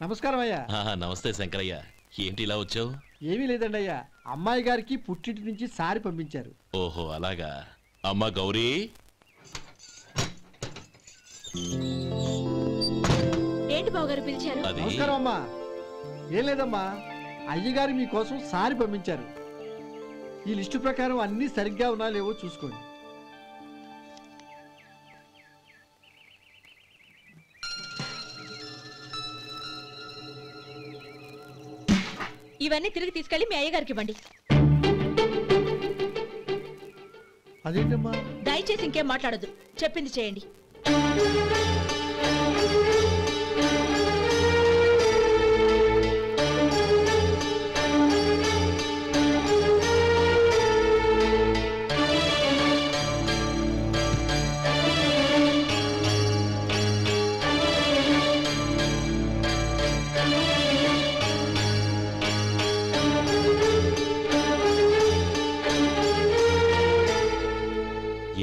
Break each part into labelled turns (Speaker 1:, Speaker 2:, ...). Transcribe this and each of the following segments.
Speaker 1: నమస్కారం అయ్యా.
Speaker 2: నమస్తే శంకరయ్య, ఏంటి ఇలా వచ్చావు?
Speaker 1: ఏమీ లేదండి అయ్యా, అమ్మాయి గారికి పుట్టింటి నుంచి సారి పంపించారు.
Speaker 2: ఓహో అలాగా. అమ్మా గౌరీ,
Speaker 3: ఏంటి బావగారు పిలిచారు?
Speaker 1: నమస్కారం అమ్మా. ఏం లేదమ్మా, అయ్యగారు మీకోసం సారి పంపించారు. ఈ లిస్టు ప్రకారం అన్ని సరిగ్గా ఉన్నా లేవో చూసుకోండి.
Speaker 3: ఇవన్నీ తిరిగి తీసుకెళ్లి మీ అయ్యగారికి ఇవ్వండి.
Speaker 1: అదేంటమ్మా?
Speaker 3: దయచేసి ఇంకేం మాట్లాడొద్దు, చెప్పింది చేయండి.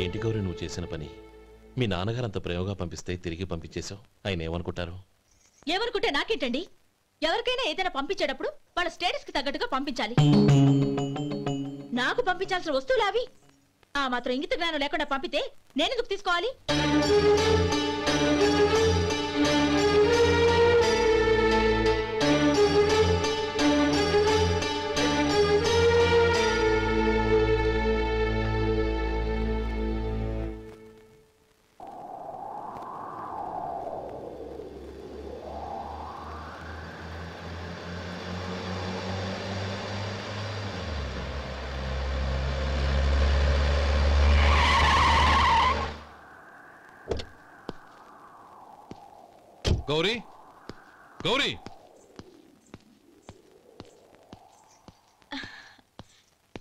Speaker 2: ఏంటి గౌరీ నువ్వు చేసిన పని? మీ నాన్నగారు అంత ప్రేమగా పంపిస్తే తిరిగి పంపించేశావు. ఆయన ఏమనుకుంటారు?
Speaker 3: ఏమనుకుంటే నాకేంటండి? ఎవరికైనా ఏదైనా పంపించేటప్పుడు వాళ్ళ స్టేటస్ కి తగ్గట్టుగా పంపించాలి. నాకు పంపించాల్సిన వస్తువులు అవి. ఆ మాత్రం ఇంగిత జ్ఞానం లేకుండా పంపితే నేనెందుకు తీసుకోవాలి?
Speaker 4: గౌరీ, గౌరీ,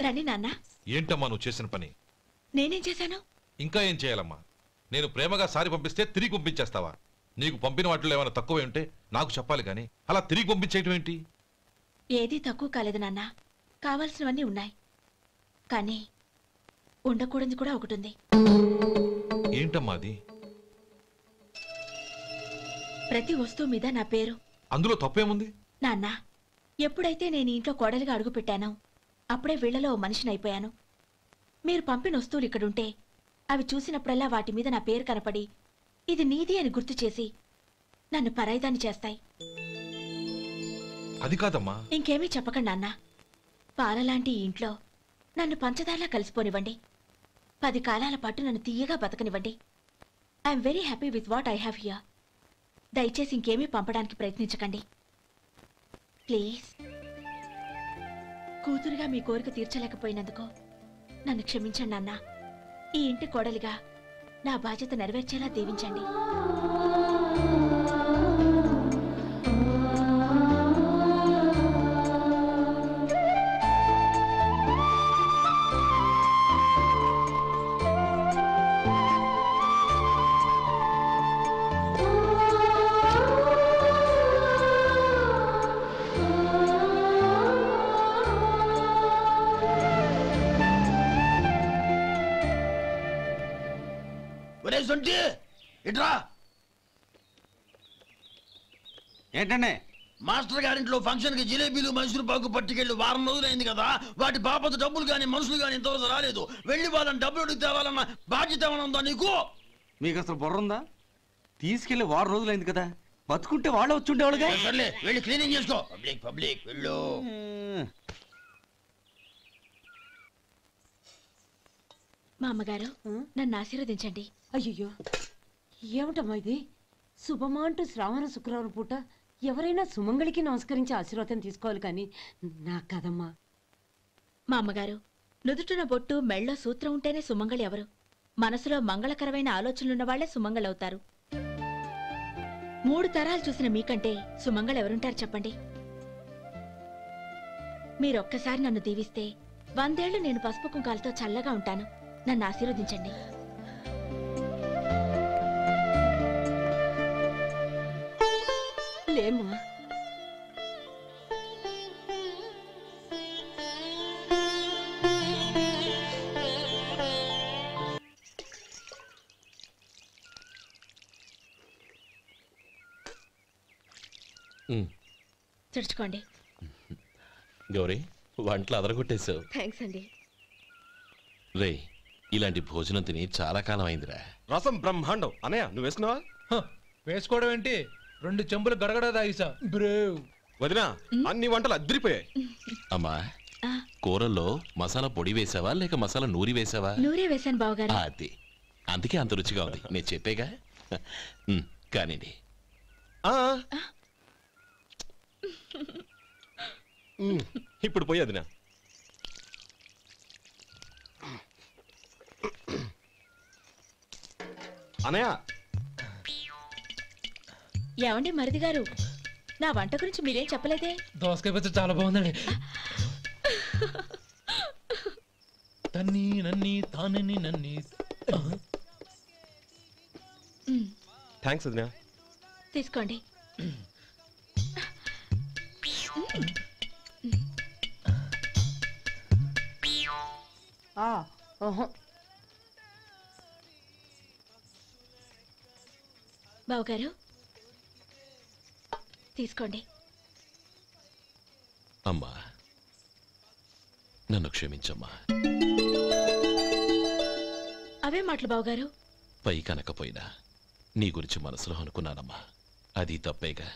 Speaker 3: రండి నాన్న.
Speaker 4: ఏంటమ్మా నువ్వు చేసిన పని?
Speaker 3: నేనేం చేశాను?
Speaker 4: ఇంకా ఏం చేయాలమ్మా? నేను ప్రేమగా సారి పంపిస్తే తిరిగి పంపించేస్తావా? నీకు పంపిన వాటిలో ఏమైనా తక్కువ ఉంటే నాకు చెప్పాలి కానీ అలా తిరిగి పంపించేయటం ఏంటి?
Speaker 3: ఏదీ తక్కువ కాలేదు నాన్న, కావాల్సినవన్నీ ఉన్నాయి. కానీ ఉండకూడదు కూడా ఒకటి ఉంది.
Speaker 4: ఏంటమ్మా అది?
Speaker 3: ప్రతి వస్తువు మీద నా పేరు.
Speaker 4: అందులో తప్పేముంది?
Speaker 3: నాన్న, ఎప్పుడైతే నేను ఇంట్లో కోడలిగా అడుగు పెట్టానో అప్పుడే వీళ్లలో మనిషిని అయిపోయాను. మీరు పంపిన వస్తువులు ఇక్కడుంటే అవి చూసినప్పుడల్లా వాటి మీద నా పేరు కనపడి ఇది నీది అని గుర్తు చేసి నన్ను పరాయిదాన్ని చేస్తాయి.
Speaker 4: అది కాదమ్మా.
Speaker 3: ఇంకేమీ చెప్పకండి నాన్న. పాలలాంటి ఈ ఇంట్లో నన్ను పంచదారలా కలిసిపోనివ్వండి. 10 కాలాల పాటు నన్ను తీయగా బతకనివ్వండి. I'm very happy with what I have here. దయచేసి ఇంకేమీ పంపడానికి ప్రయత్నించకండి ప్లీజ్. కూతురుగా మీ కోరిక తీర్చలేకపోయినందుకు నన్ను క్షమించండి నాన్న. ఈ ఇంటి కోడలిగా నా బాధ్యత నెరవేర్చేలా దీవించండి.
Speaker 5: ఏంటండి?
Speaker 6: మాస్టర్ గారింట్లో ఫంక్షన్ కి జిలేబీలు మైసూరు పాకు పట్టుకెళ్ళి వారం రోజులైంది కదా. వాటి బాపత డబ్బులు గాని మనుషులు గాని ఇంతవరకు రాలేదు. వెళ్ళి వాళ్ళని డబ్బులు అడిగి తేవాలన్న బాధ్యత ఏమైనా ఉందా నీకు?
Speaker 5: మీకు అసలు బుర్ర ఉందా? తీసుకెళ్లి వారం రోజులైంది కదా, బతుకుంటే వాళ్ళు వచ్చి ఉండేవాళ్ళుగా.
Speaker 6: సర్లే వెళ్ళి క్లీనింగ్ చేసుకో. పబ్లిక్ వెళ్ళు.
Speaker 3: మా అమ్మగారు నన్ను ఆశీర్వదించండి.
Speaker 7: అయ్యో ఏమిటమ్మా ఇది? శుభమా అంటూ శ్రావణ శుక్రవారం పూట ఎవరైనా సుమంగళికి నమస్కరించి ఆశీర్వాదం తీసుకోవాలి కానీ నాకు కదమ్మా.
Speaker 3: మా అమ్మగారు, నుదుటిన బొట్టు మెళ్ళో సూత్రం ఉంటేనే సుమంగళి ఎవరు? మనసులో మంగళకరమైన ఆలోచనలున్న వాళ్లే సుమంగళవుతారు. 3 తరాలు చూసిన మీకంటే సుమంగళెవరుంటారు చెప్పండి? మీరొక్కసారి నన్ను దీవిస్తే 100 ఏళ్లు నేను పసుపు కుంకాలతో చల్లగా ఉంటాను. నన్ను ఆశీర్వదించండి.
Speaker 7: లేమ్మా.
Speaker 3: తుడుచుకోండి.
Speaker 2: గౌరీ వంటలు అదరగొట్టేశావు.
Speaker 3: థ్యాంక్స్ అండి.
Speaker 2: రే ఇలాంటి భోజనం తిని చాలా కాలం అయిందిరా.
Speaker 8: రసం బ్రహ్మాండం. అనయ్య నువ్వు వేసుకున్నావా?
Speaker 9: వేసుకోవడం ఏంటి, 2 చెంబులు గడగడ తాగిసా. బ్రేవ్
Speaker 8: వదినా అన్ని వంటలు అద్దరిపోయాయి.
Speaker 2: అమ్మా కూరల్లో మసాలా పొడి వేసావా లేక మసాలా నూరి వేసావా?
Speaker 3: నూరే వేశాను బావగారు.
Speaker 2: అది అందుకే అంత రుచిగా ఉంది. నేను చెప్పేగా. కానివ్వండి.
Speaker 8: ఇప్పుడు పోయి వదినా. అనయ్య
Speaker 3: ఏమండి మరిది గారు, నా వంట గురించి మీరేం చెప్పలేదే?
Speaker 9: దోసకాయ పచ్చడి చాలా బాగుందండి. తన్ని నన్ని తానని నన్ని.
Speaker 8: థ్యాంక్స్ వదినా.
Speaker 3: తీసుకోండి. బావగారు తీసుకోండి.
Speaker 2: అమ్మా నన్ను క్షమించమ్మా.
Speaker 3: అవే మాటలు బావగారు.
Speaker 2: పై కనకపోయినా నీ గురించి మనసులో అనుకున్నానమ్మా. అది తప్పేగా.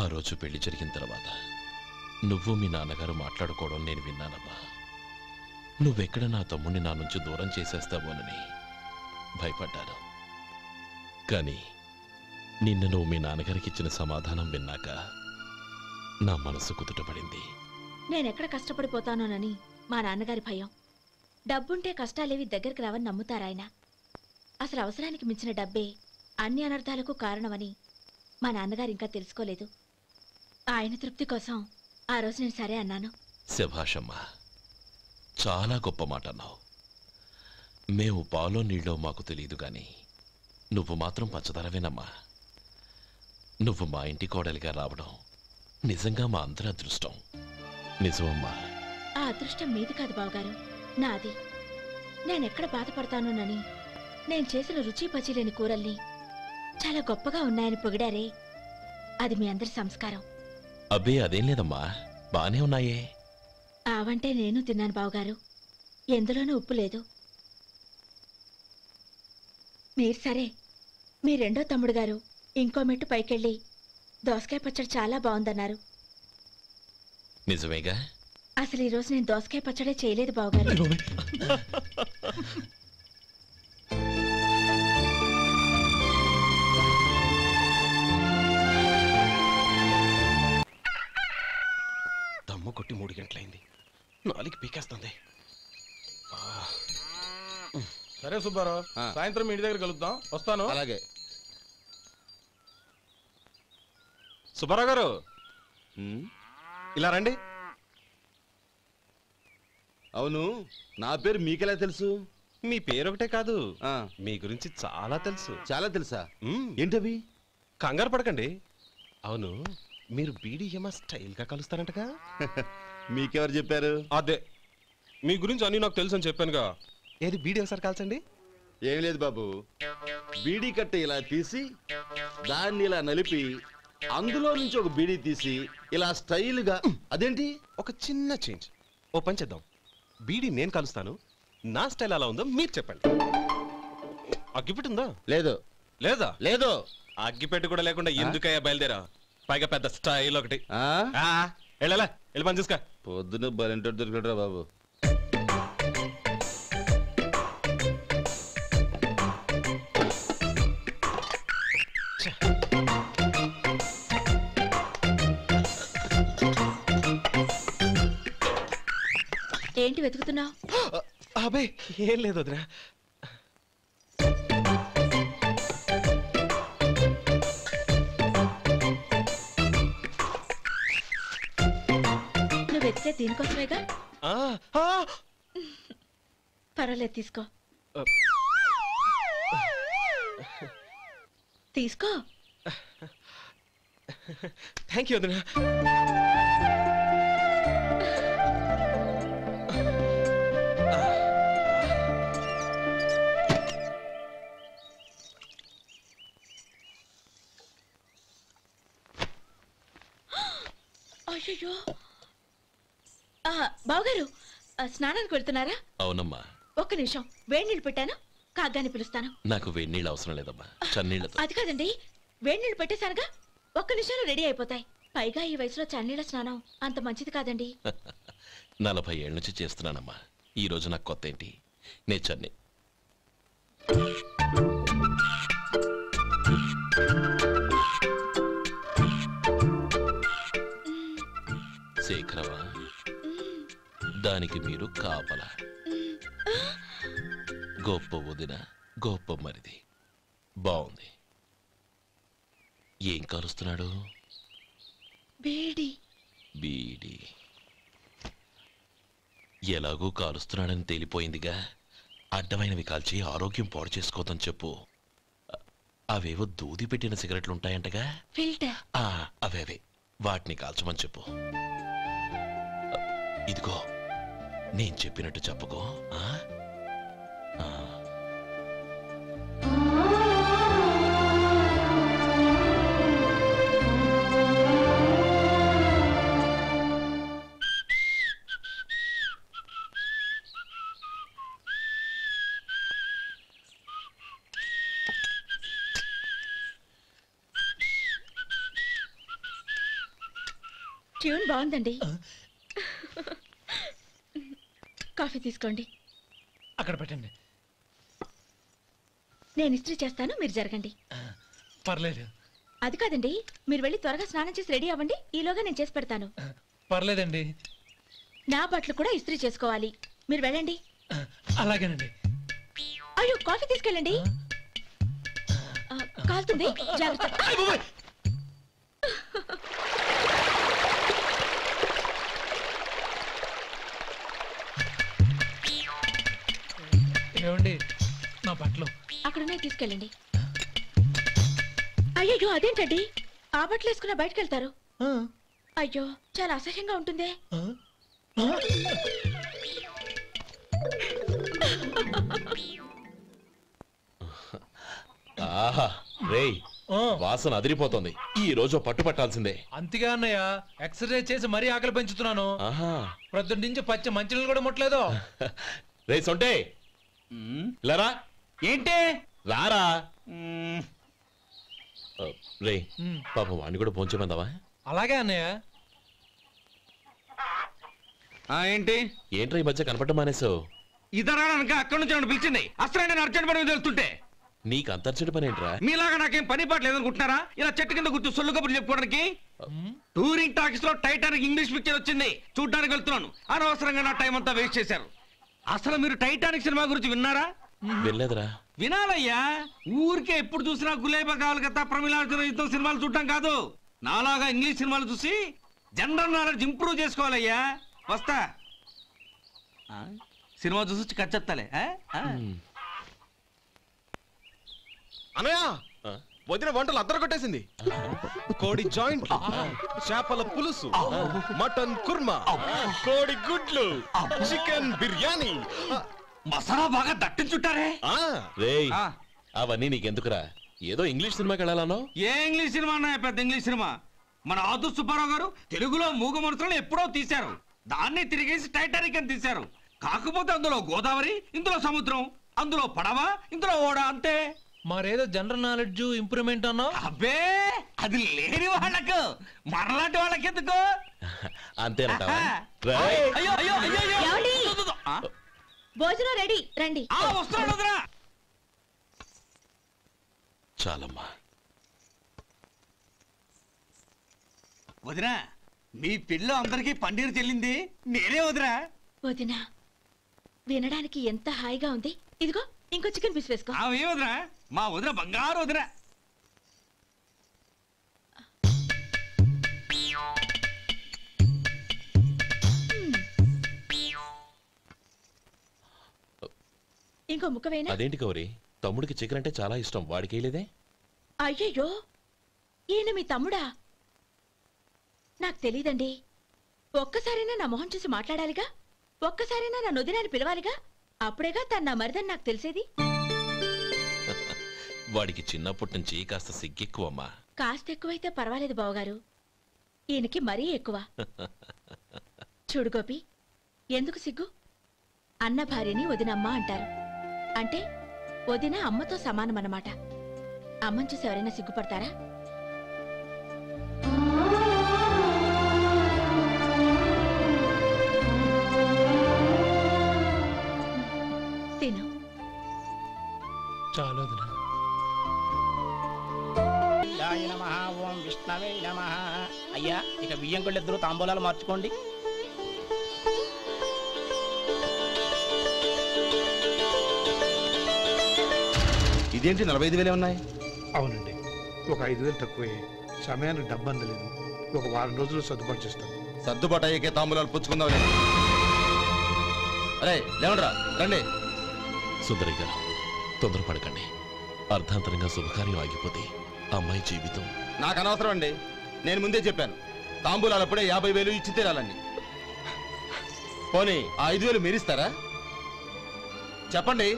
Speaker 2: ఆ రోజు పెళ్లి జరిగిన తర్వాత నువ్వు మీ నాన్నగారు మాట్లాడుకోవడం నేను విన్నానమ్మా. నువ్వెక్కడ నా తమ్ముడిని నా నుంచి దూరం చేసేస్తావోనని భయపడ్డాను. కానీ నిన్న నువ్వు మీ నాన్నగారికి ఇచ్చిన సమాధానం విన్నాక నా మనసు కుదుటపడింది.
Speaker 3: నేనెక్కడ కష్టపడిపోతానోనని మా నాన్నగారి భయం. డబ్బుంటే కష్టాలేవి దగ్గరికి రావని నమ్ముతారాయన. అసలు అవసరానికి మించిన డబ్బే అన్ని అనర్థాలకు కారణమని మా నాన్నగారు ఇంకా తెలుసుకోలేదు. ఆయన తృప్తి కోసం ఆ రోజు నేను సరే అన్నాను.
Speaker 2: శభాషమ్మా, చాలా గొప్ప మాట అన్నావు. మేము పాలో నీళ్ళో మాకు తెలియదు గాని నువ్వు మాత్రం పంచదారవేనమ్మా. నువ్వు మా ఇంటి కోడలిగా రావడం నిజంగా మా అందరి అదృష్టం. నిజమమ్మా.
Speaker 3: ఆ అదృష్టం మీది కాదు బావగారు, నాది. నేనెక్కడ బాధపడతానోనని నేను చేసిన రుచి పచిలేని కూరల్ని చాలా గొప్పగా ఉన్నాయని పొగిడారే, అది మీ అందరి సంస్కారం.
Speaker 2: అబ్బే అదేం లేదమ్మా, బానే ఉన్నాయే.
Speaker 3: ఆవంటే నేను తిన్నాను బావగారు, ఎందులోనూ ఉప్పు లేదు. మీరు సరే, మీ రెండో తమ్ముడు గారు ఇంకో మెట్టు పైకెళ్ళి దోసకాయ పచ్చడి చాలా బాగుందన్నారు.
Speaker 2: నిజమేగా?
Speaker 3: అసలు ఈరోజు నేను దోసకాయ పచ్చడే చేయలేదు బావగారు.
Speaker 8: దమ్ము కొట్టి 3 గంటలైంది. 4కి పీకేస్తుంది.
Speaker 9: సరే సుబ్బారావు, సాయంత్రం మీ ఇంటి దగ్గర కలుద్దాం. వస్తాను.
Speaker 8: అలాగే. సుబ్బారావు గారు ఇలా రండి.
Speaker 10: అవును, నా పేరు మీకెలా తెలుసు?
Speaker 8: మీ పేరు ఒకటే కాదు, మీ గురించి చాలా తెలుసు.
Speaker 10: చాలా తెలుసా? ఏంటవి?
Speaker 8: కంగారు పడకండి. అవును, మీరు బీడీఎం స్టైల్గా కలుస్తారంటగా?
Speaker 10: మీకెవరు చెప్పారు?
Speaker 8: అదే, మీ గురించి అన్ని నాకు తెలుసు అని చెప్పానుగా. ఏది బీడీ ఒకసారి కాల్చండి.
Speaker 10: ఏం లేదు బాబు, బీడీ కట్ట ఇలా తీసి దాన్ని ఇలా నలిపి అందులో నుంచి ఒక బీడీ తీసి ఇలా స్టైల్గా. అదేంటి?
Speaker 8: ఒక చిన్న చేంజ్. ఓ పని చేద్దాం, బీడీ నేను కలుస్తాను, నా స్టైల్ అలా ఉందో మీరు చెప్పండి. అగ్గిపెట్టి ఉందా?
Speaker 10: లేదు.
Speaker 8: లేదా?
Speaker 10: లేదు.
Speaker 8: అగ్గిపెట్టి కూడా లేకుండా ఎందుకయ్యా బయలుదేరా? పైగా పెద్ద స్టైల్ ఒకటి. వెళ్ళాలా, వెళ్ళి పని చూసుకో.
Speaker 10: పొద్దున బలంటో దొరికడరా బాబు.
Speaker 3: ఏంటి వెతుకుతున్నావు?
Speaker 8: అబే ఏం లేదు వదినా.
Speaker 3: నువ్వు వెతికే దీనికోసమేగా. పర్వాలేదు, తీసుకో. తీసుకో.
Speaker 8: థ్యాంక్ యూ వదినా.
Speaker 3: అయ్యయ్యో బావగారు స్నానానికి వెళ్తున్నారా?
Speaker 2: అవునమ్మా.
Speaker 3: ఒక్క నిమిషం, వేడి నీళ్ళు పెట్టాను, కాగ్గాని పిలుస్తాను.
Speaker 2: నాకు వేడి నీళ్ళు అవసరం లేదమ్మా, చన్నీళ్ళతో.
Speaker 3: అది కాదండి, వేడి నీళ్ళు పెట్టేశానుగా, ఒక్క నిమిషంలో రెడీ అయిపోతాయి. పైగా ఈ వయసులో చన్నీళ్ళ స్నానం అంత మంచిది కాదండి.
Speaker 2: 40 ఏళ్ళ నుంచి చేస్తున్నానమ్మా. ఈ రోజు నాకు కొత్త ఏంటి? నే చన్ని శేఖరవా, దానికి మీరు కాపలా. గొప్ప వదిన, గొప్ప మరిది. బాగుంది. ఏం కాలుస్తున్నాడు?
Speaker 3: బీడి.
Speaker 2: బీడి ఎలాగూ కాలుస్తున్నాడని తేలిపోయిందిగా. అడ్డమైనవి కాల్చి ఆరోగ్యం పాడు చేసుకోదని చెప్పు. అవేవో దూది పెట్టిన సిగరెట్లు ఉంటాయంటగా,
Speaker 3: ఫిల్టర్.
Speaker 2: అవే వాటిని కాల్చమని చెప్పు. ఇదిగో నేను చెప్పినట్టు చెప్పుకో.
Speaker 3: ట్యూన్ బాగుందండి. కాఫీ తీసుకోండి.
Speaker 9: అక్కడ పెట్టండి.
Speaker 3: నేను ఇస్త్రీ చేస్తాను, మీరు జరగండి.
Speaker 9: పర్లేదు.
Speaker 3: అది కాదండి, మీరు వెళ్ళి త్వరగా స్నానం చేసి రెడీ అవ్వండి, ఈలోగా నేను చేసి పెడతాను.
Speaker 9: పర్లేదండి.
Speaker 3: నా బట్టలు కూడా ఇస్త్రీ చేసుకోవాలి, మీరు వెళ్ళండి.
Speaker 9: అలాగేనండి.
Speaker 3: అయ్యో, కాఫీ తీసుకెళ్ళండి. కాలుతుంది, జాగ్రత్త.
Speaker 9: ఏమండి, నా బట్టలు
Speaker 3: అక్కడున్నాయి, తీసుకెళ్ళండి. అయ్యో, అదేంటండి, ఆ బట్టలు వేసుకున్న బయటకు వెళ్తారు? అయ్యో, చాలా అసహ్యంగా ఉంటుందే.
Speaker 2: ఆహా రేయ్, వాసన అదిరిపోతుంది. ఈ రోజు పట్టు పట్టాల్సిందే.
Speaker 9: అంతగా అన్నయ్య, ఎక్సర్సైజ్ చేసి మరీ ఆకలి పెంచుతున్నాను. ప్రొద్దున నుంచి పచ్చ మంచినీళ్ళు కూడా ముట్టలేదు.
Speaker 2: రే సొంటే, లరా.
Speaker 5: ఏంటి?
Speaker 2: రారా. రే పాపం వాడిని కూడా పోంచమందావా?
Speaker 9: అలాగే అన్నయ్య.
Speaker 5: ఏంటి
Speaker 2: ఏంట్రా ఈ మధ్య కనపడటం మానేసావు?
Speaker 5: ఇదరా అక్కడి నుంచి నన్ను పిలిచింది. అసలు నేను అర్జెంట్ పని మీద వెళ్తుంటే
Speaker 2: నీకు అంతర్చడి పని ఏంట్రా?
Speaker 5: మీలాగా నాకేం పని పాట లేదనుకుంటున్నారా? ఇలా చెట్టు కింద కూర్చో సొల్లు కబుర్లు చెప్పుకోవడానికి. టూరింగ్ టాకీస్ లో టైటానిక్ ఇంగ్లీష్ పిక్చర్ వచ్చింది, చూడ్డానికి వెళ్తున్నాను. అనవసరంగా నా టైం అంతా వేస్ట్ చేశారు. అసలు మీరు టైటానిక్ సినిమా గురించి విన్నారా?
Speaker 2: వెళ్ళలేదురా.
Speaker 5: వినాలయ్యా. ఊరికే ఎప్పుడు చూసినా గులేబా కావాలి కదా, ప్రమిళార్జున యుద్ధం సినిమాలు చూడటం కాదు. నాలాగా ఇంగ్లీష్ సినిమాలు చూసి జనరల్ నాలెడ్జ్ ఇంప్రూవ్ చేసుకోవాలయ్యా. వస్తా. సినిమా చూసి కచ్చెత్తాలే.
Speaker 8: అనయ్య, వదిన వంటలు అద్దరు కొట్టేసింది. కోడి జాయింట్, చేపల పులుసు, మటన్ కుర్మా, కోడి గుడ్లు, చికెన్ బిర్యానీ,
Speaker 5: మసాలా బాగా దట్టించుంటారే.
Speaker 2: రేయ్, అవన్నీ నీకెందుకురా? ఏదో ఇంగ్లీష్ సినిమాకి వెళ్ళాలనో.
Speaker 5: ఏ ఇంగ్లీష్ సినిమా అన్నా? పెద్ద ఇంగ్లీష్ సినిమా. మన ఆదు సుబ్బారావు గారు తెలుగులో మూగ మనుషులను ఎప్పుడో తీశారు. దాన్ని తిరిగేసి టైటానిక్ అని తీశారు. కాకపోతే అందులో గోదావరి, ఇందులో సముద్రం, అందులో పడవ, ఇందులో ఓడ, అంతే.
Speaker 9: మరేదో జనరల్ నాలెడ్జ్ ఇంప్రూవ్మెంట్ అన్నా?
Speaker 5: అబ్బే, అది లేని వాళ్ళకు, మరలాంటి వాళ్ళకి ఎందుకు?
Speaker 2: అంతేనంటావా?
Speaker 5: అయ్యో అయ్యో అయ్యో,
Speaker 3: భోజనం రెడీ, రండి.
Speaker 5: వస్తున్నాడు వదరా.
Speaker 2: చాలమ్మా.
Speaker 5: వదినా, మీ పిల్ల అందరికీ పన్నీరు చెల్లింది నేనే వదినా.
Speaker 3: వదినా, వినడానికి ఎంత హాయిగా ఉంది. ఇదిగో ఇంకో చికెన్ పీస్ వేసుకో.
Speaker 5: ఏ వదినా, మా వదిన బంగారు వదినా.
Speaker 3: ఇంకో ముక్క వేయనా?
Speaker 2: అదేంటి గౌరీ, తమ్ముడికి చికెన్ అంటే చాలా ఇష్టం, వాడికి వేయలేదే?
Speaker 3: అయ్యయ్యో, ఈయన మీ తమ్ముడా? నాకు తెలీదండి. ఒక్కసారైనా నా మొహం చూసి మాట్లాడాలిగా, ఒక్కసారైనా నా నొదినాన్ని పిలవాలిగా, అప్పుడేగా తన నా మరిదని నాకు తెలిసేది.
Speaker 2: వాడికి చిన్నప్పటి నుంచి కాస్త సిగ్గెక్కువమ్మా.
Speaker 3: కాస్త ఎక్కువైతే పర్వాలేదు బావగారు. ఈయనకి మరీ ఎక్కువ. చూడు గోపి, ఎందుకు సిగ్గు? అన్న భార్యని వదినమ్మ అంటారు. అంటే వదిన అమ్మతో సమానమన్నమాట. అమ్మని చూసి ఎవరైనా సిగ్గుపడతారా? తిను.
Speaker 9: చాలు వదినా.
Speaker 11: ఓం విష్ణవే నమః. అయ్యా, ఇక బియ్యం కొళ్ళిద్దరూ తాంబూలాలు మార్చుకోండి.
Speaker 10: ఇదేంటి 45,000 ఉన్నాయి?
Speaker 12: అవునండి, ఒక 5,000 తక్కువే. సమయానికి డబ్బు అందలేదు. ఒక వారం రోజులు సర్దుబాటు చేస్తాను.
Speaker 10: సర్దుబాటు అయ్యకే తాంబూలాలు పుచ్చుకుందాం. అరే లేవండ్రా, రండి.
Speaker 2: సుందరి గారు, తొందరపడకండి. అర్ధాంతరంగా శుభకార్యం ఆగిపోతే అమ్మాయి జీవితం.
Speaker 10: నాకు అనవసరం అండి. నేను ముందే చెప్పాను, తాంబూలాలు అప్పుడే 50,000 ఇచ్చి తీరాలని. పోనీ ఆ 5,000 మీరిస్తారా? చెప్పండి.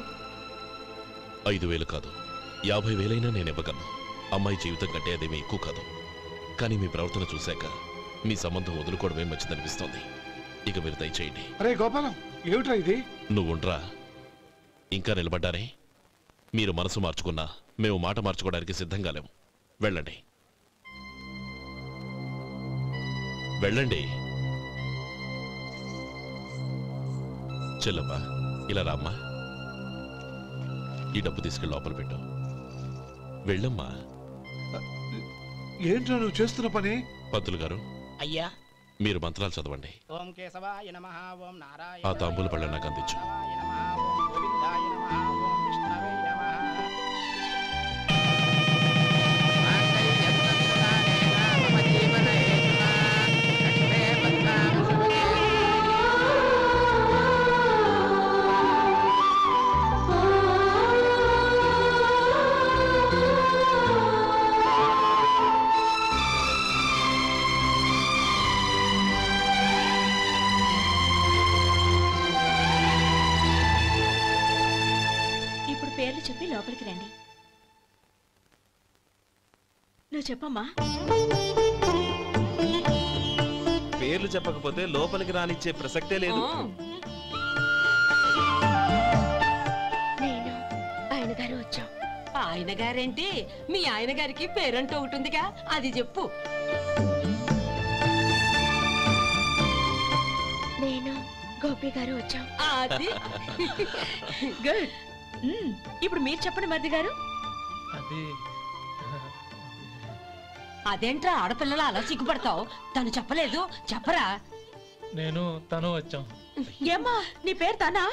Speaker 2: 5,000 కాదు, 50,000 నేను ఇవ్వగలను. అమ్మాయి జీవితం కంటే అదేమీ ఎక్కువ కాదు. కానీ మీ ప్రవర్తన చూశాక మీ సంబంధం వదులుకోవడమే మంచిదనిపిస్తోంది. ఇక మీరు దయచేయండి.
Speaker 12: అరే గోపాలం, ఏమిట్రా ఇది?
Speaker 2: నువ్వుండ్రా. ఇంకా నిలబడ్డారే? మీరు మనసు మార్చుకున్నా మేము మాట మార్చుకోవడానికి సిద్ధంగా లేము. వెళ్ళండి, వెళ్ళండి. చెల్లమ్మా, ఇలా రామ్మా. ఈ డబ్బు తీసుకెళ్ళి లోపల పెట్టు. వెళ్ళమ్మా.
Speaker 12: ఏంట్రా నువ్వు చేస్తున్న పని?
Speaker 2: పంతులు గారు,
Speaker 11: అయ్యా,
Speaker 2: మీరు మంత్రాలు చదవండి.
Speaker 11: ఓం కేశవాయ నమః. ఓం నారాయణ.
Speaker 2: ఆ తాంబూల పళ్ళ నాకు అందించు.
Speaker 11: ఓం గోవిందాయ నమః. ఓం విష్ణవే నమః.
Speaker 3: చెప్పి లోపలికి రండి. నువ్వు చెప్పమ్మా.
Speaker 8: పేర్లు చెప్పకపోతే లోపలికి రానిచ్చే ప్రసక్తే లేదు.
Speaker 3: నేను ఆయన గారు వచ్చాం.
Speaker 7: ఆయన గారేంటి? మీ ఆయన గారికి పేరంటూ ఒకటి ఉందిగా, అది చెప్పు.
Speaker 3: నేను గోపి గారు వచ్చాం.
Speaker 7: అది
Speaker 3: గుడ్. ఇప్పుడు మీరు చెప్పండి మరిది గారు.
Speaker 7: అదేంట్రా ఆడపిల్లలు అలా సిగ్గుపడతావు? తను చెప్పలేదు, చెప్పరా.
Speaker 9: నేను తను వచ్చాం.
Speaker 3: ఏమ్మా నీ పేరు తనా?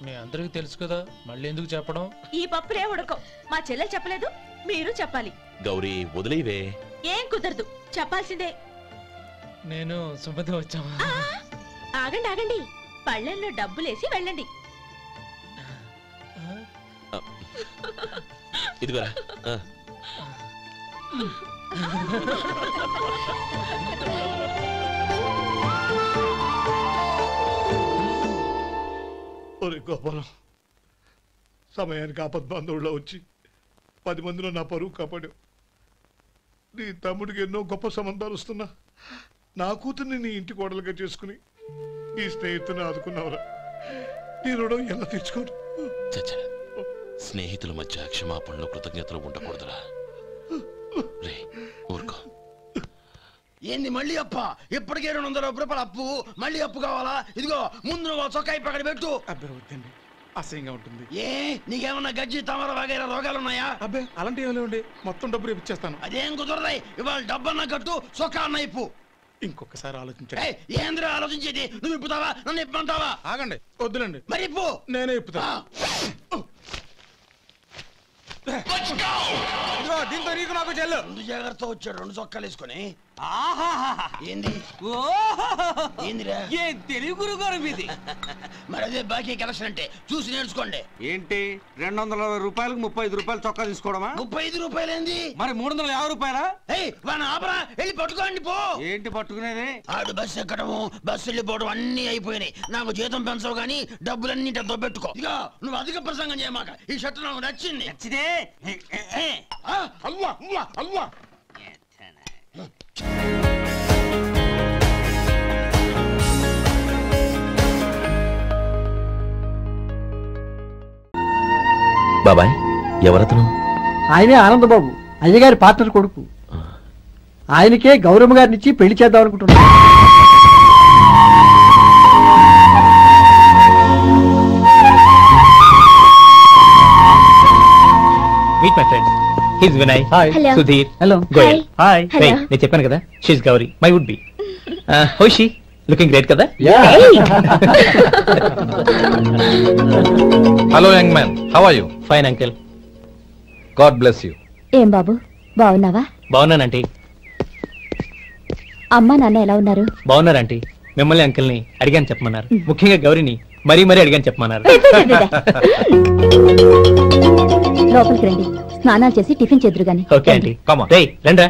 Speaker 9: మీ అందరికి తెలుసు కదా, మళ్ళీ ఎందుకు చెప్పడం?
Speaker 3: ఈ పప్పులే ఉడకం. మా చెల్లె చెప్పలేదు, మీరు చెప్పాలి.
Speaker 2: గౌరీ వదిలేవే.
Speaker 3: ఏం కుదరదు, చెప్పాల్సిందే.
Speaker 9: నేను సుమతి వచ్చాం.
Speaker 3: ఆగండి ఆగండి, పళ్ళెల్లో డబ్బులేసి వెళ్ళండి.
Speaker 2: ఇదిగోరా.
Speaker 12: ఒరే గోపాలం, సమయానికి ఆపద్బాంధవుల్లో వచ్చి 10 మందిలో నా పరువు కాపాడావు. నీ తమ్ముడికి ఎన్నో గొప్ప సంబంధాలు వస్తున్నా నా కూతుర్ని నీ ఇంటి కోడలుగా చేసుకుని నీ స్నేహితుని ఆదుకున్నావురా. నీ రుణం ఎలా తీర్చుకోరు?
Speaker 2: స్నేహితుల మధ్య క్షమాపణలు కృతజ్ఞతలు ఉండకూడదురా. రే ఊరుకో.
Speaker 6: ఏంది మళ్ళీ అప్ప? ఇప్పటికే 200 రూపాయలు అప్పు, మళ్ళీ అప్పు కావాలా? ఇదిగో ముందు నువ్వు చొక్కా పక్కన పెట్టు.
Speaker 12: అబ్బాయి వద్దండి, అసహ్యంగా ఉంటుంది.
Speaker 6: ఏ నీకేమన్నా గజ్జి తమర వగైరా రోగాలున్నాయా?
Speaker 12: అబ్బాయి అలాంటి ఏమి లేవండి, మొత్తం డబ్బు రేపు ఇచ్చేస్తాను.
Speaker 6: అదేం కుదరదాయి. ఇవాళ డబ్బన్నా కట్టు, చొక్కా అన్న ఇప్పు.
Speaker 12: ఇంకొకసారి ఆలోచించండి.
Speaker 6: ఏంద్రా ఆలోచించేది? నువ్వు ఇప్పుతావా, నన్ను ఇప్పమంటావా?
Speaker 12: ఆగండి, వద్దులండి.
Speaker 6: మరి ఇప్పు.
Speaker 12: నేనే ఇప్పుతా. దీంతో నీకు నాకు చెల్లు.
Speaker 6: ముందు జాగ్రత్త వచ్చాడు 2 చొక్కాలు వేసుకొని. ఏంది ఏందిరా?
Speaker 5: ఏం తెలుగు గురుగారు మీది?
Speaker 6: మరి అదే బాకీ కలెక్షన్ అంటే, చూసి నేర్చుకోండి.
Speaker 5: ఏంటి 220 రూపాయలకు 35 రూపాయలు చొక్కా తీసుకోవడమా?
Speaker 6: 35 రూపాయలు ఏంది?
Speaker 5: మరి 350 రూపాయలా?
Speaker 6: వాడిని ఆపరా, వెళ్ళి పట్టుకోండి పో.
Speaker 5: ఏంటి పట్టుకునేది?
Speaker 6: ఆడు బస్సు ఎక్కడము, బస్సు వెళ్ళిపోవడం అన్ని అయిపోయినాయి. నాకు జీతం పెంచవు గానీ డబ్బులన్నీ డబ్బు పెట్టుకో. ఇక నువ్వు అధిక ప్రసంగం చేయమాక. ఈ షర్ట్ నాకు నచ్చింది.
Speaker 5: నచ్చితే
Speaker 2: బాబాయ్ ఎవరతను?
Speaker 1: ఆయనే ఆనందబాబు, అయ్యగారి పార్ట్నర్ కొడుకు. ఆయనకే గౌరమ్మ గారినిచ్చి పెళ్లి చేద్దాం అనుకుంటున్నా.
Speaker 13: Meet my friends, his Vinay,
Speaker 3: Hello.
Speaker 13: Sudheer,
Speaker 1: hello.
Speaker 13: Goyal. Hi.
Speaker 3: Hello.
Speaker 13: నేను చెప్పాను కదా, she's Gauri, my would be. హోషి లుకింగ్ గ్రేట్ కదా?
Speaker 4: Hello young man, how are you?
Speaker 13: Fine uncle.
Speaker 4: God bless you.
Speaker 3: ఏం బాబు బాగున్నావా?
Speaker 13: బాగున్నానంటీ.
Speaker 3: అమ్మా నాన్న ఎలా ఉన్నారు?
Speaker 13: బాగున్నారంటీ. మిమ్మల్ని అంకిల్ని అడిగాను చెప్పమన్నారు. ముఖ్యంగా గౌరీని మరీ మరీ అడిగాను చెప్పమన్నారు.
Speaker 3: లోపలికి రండి, స్నానాలు చేసి టిఫిన్ చేద్దరు గాని.
Speaker 13: Okay aunty. Come on. రేయ్ రండ్రా.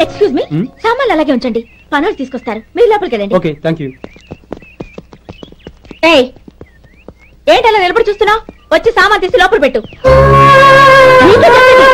Speaker 3: ఎక్స్క్యూజ్ మీ, సామాన్లు అలాగే ఉంచండి, పనులు తీసుకొస్తారు, మీరు లోపలికి వెళ్ళండి.
Speaker 13: Okay thank you.
Speaker 3: ఏయ్, ఏంటి అలా నిలబడి చూస్తున్నావు? వచ్చి సామాన్ తీసి లోపల పెట్టు. నీకే చెప్పేది.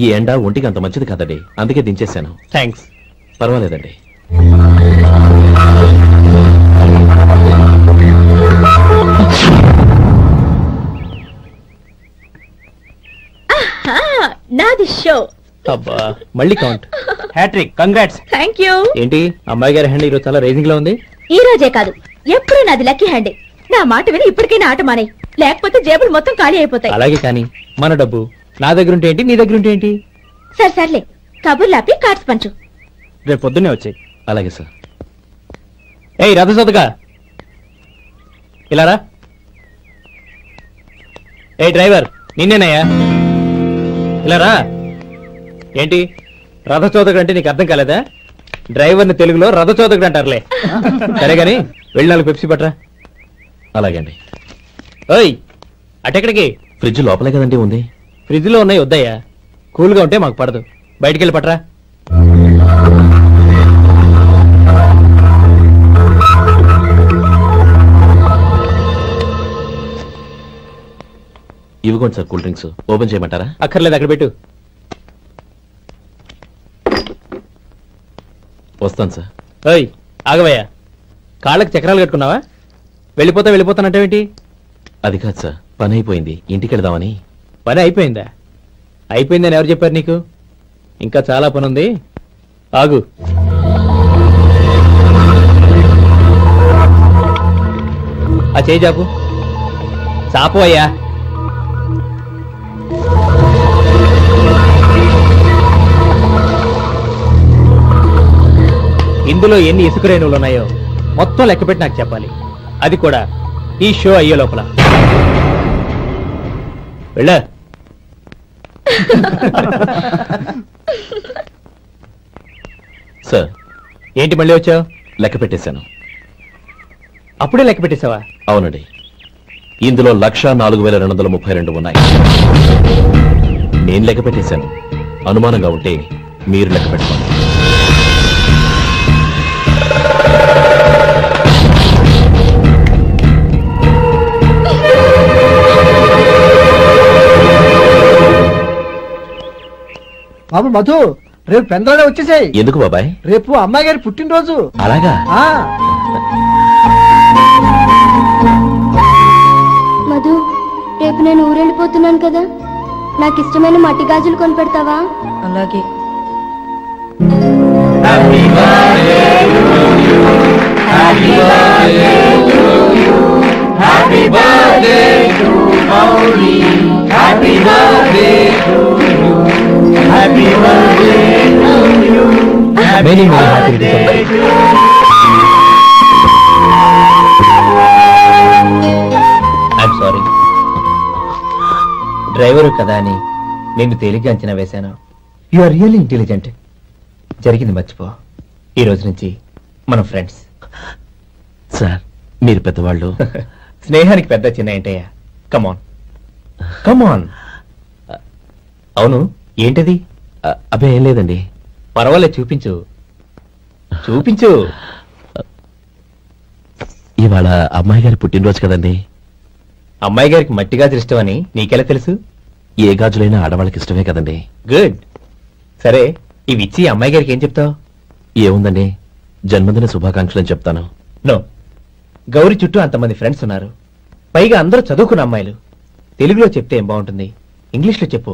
Speaker 2: ఈ ఎండ ఒంటికి అంత మంచిది కాదండి, అందుకే దించేశాను.
Speaker 13: థ్యాంక్స్.
Speaker 2: పర్వాలేదండి.
Speaker 3: నాది షో.
Speaker 13: అబ్బా మళ్ళీ count. Hattrick, congrats.
Speaker 3: Thank you.
Speaker 13: ఏంటి అమ్మాయి గారి హ్యాండ్ ఈరోజు చాలా రైజింగ్ లో ఉంది?
Speaker 3: ఈ రోజే కాదు, ఎప్పుడు నాది లక్కీ హ్యాండ్. నా మాట విని ఇప్పటికైనా ఆట మానే, లేకపోతే జేబులు మొత్తం ఖాళీ అయిపోతాయి.
Speaker 13: అలాగే కానీ మన డబ్బు నా దగ్గర ఉంటే ఏంటి, నీ దగ్గర ఉంటే ఏంటి?
Speaker 3: సరే సర్లే, కబుర్లు ఆపి కార్డ్స్ పంచు.
Speaker 13: రేపు పొద్దున్నే వచ్చాయి.
Speaker 2: అలాగే సార్.
Speaker 13: ఏయ్ రథసోదగా ఇలారా. ఏ డ్రైవర్, నిన్నేనయ్యా, ఇలారా. ఏంటి రథచోదకుడు అంటే నీకు అర్థం కాలేదా? డ్రైవర్ని తెలుగులో రథచోదకుడు అంటారులే. సరే గాని వెళ్ళి 4 పెప్సీ పట్రా.
Speaker 2: అలాగే అండి.
Speaker 13: ఓయ్ అటెక్కడికి?
Speaker 2: ఫ్రిడ్జ్ లోపలే కదండి ఉంది.
Speaker 13: ఫ్రిడ్జ్ లో ఉన్నాయి వద్దయ్యా, కూల్గా ఉంటే మాకు పడదు. బయటికి వెళ్ళి పట్రా.
Speaker 2: ఇవ్వకోండి సార్, కూల్ డ్రింక్స్. ఓపెన్ చేయమంటారా?
Speaker 13: అక్కర్లేదు, అక్కడ పెట్టు.
Speaker 2: వస్తాను సార్.
Speaker 13: ఓయ్ ఆగవయ్యా, కాళ్ళకి చక్రాలు కట్టుకున్నావా? వెళ్ళిపోతానంటావేంటి?
Speaker 2: అది కాదు సార్, పని అయిపోయింది, ఇంటికి వెళదామని.
Speaker 13: పని అయిపోయిందా? అయిపోయిందని ఎవరు చెప్పారు నీకు? ఇంకా చాలా పని ఉంది, ఆగు. ఆ చేయి చాపు. చాపు అయ్యా. ఇందులో ఎన్ని ఇసుక రేణువులు ఉన్నాయో మొత్తం లెక్కపెట్టి నాకు చెప్పాలి, అది కూడా ఈ షో అయ్యే లోపల. వెళ్ళ.
Speaker 2: సార్
Speaker 13: ఏంటి మళ్ళీ వచ్చావు?
Speaker 2: లెక్క పెట్టేశాను.
Speaker 13: అప్పుడే లెక్క పెట్టేశావా?
Speaker 2: అవునండి, ఇందులో 1,04,232 ఉన్నాయి. నేను లెక్క పెట్టేశాను. అనుమానంగా ఉంటే మీరు లెక్క పెట్టుకోండి.
Speaker 1: బాబు మధు, రేపు పెందరాడే వచ్చేసాయి.
Speaker 2: ఎందుకు బాబాయ్?
Speaker 1: రేపు అమ్మాయి గారి పుట్టినరోజు.
Speaker 2: అలాగా?
Speaker 14: మధు, రేపు నేను ఊరెళ్ళిపోతున్నాను కదా, నాకు ఇష్టమైన మట్టి గాజులు కొనిపెడతావా?
Speaker 7: అలాగే.
Speaker 14: Happy birthday to you. Happy birthday to
Speaker 15: Happy birthday to Gauri. Happy birthday to you. Happy birthday to you.
Speaker 13: Many happy birthday to you. I'm sorry. Driver కదా అని నేను తేలిగ్గా అంచనా వేశాను. You are really intelligent. జరిగింది మర్చిపో. ఈ రోజు నుంచి మనం ఫ్రెండ్స్.
Speaker 2: సార్ మీరు పెద్దవాళ్ళు.
Speaker 13: స్నేహానికి పెద్ద చిన్న ఏంటయ్యా? కమాన్ కమాన్. అవును ఏంటది?
Speaker 2: అబ్బే ఏం లేదండి.
Speaker 13: పర్వాలేదు చూపించు చూపించు.
Speaker 2: ఇవాళ అమ్మాయి గారి పుట్టినరోజు కదండి.
Speaker 13: అమ్మాయి గారికి మట్టి గాజులు ఇష్టమని నీకెలా తెలుసు?
Speaker 2: ఏ గాజులైనా ఆడవాళ్ళకి ఇష్టమే కదండి.
Speaker 13: గుడ్. సరే ఇవి ఇచ్చి అమ్మాయి గారికి ఏం చెప్తావు?
Speaker 2: ఏముందండి, జన్మదిన శుభాకాంక్షలు అని చెప్తాను.
Speaker 13: నో, గౌరీ చుట్టూ అంతమంది ఫ్రెండ్స్ ఉన్నారు. పైగా అందరూ చదువుకున్న అమ్మాయిలు. తెలుగులో చెప్తే ఏం బాగుంటుంది? ఇంగ్లీష్లో చెప్పు.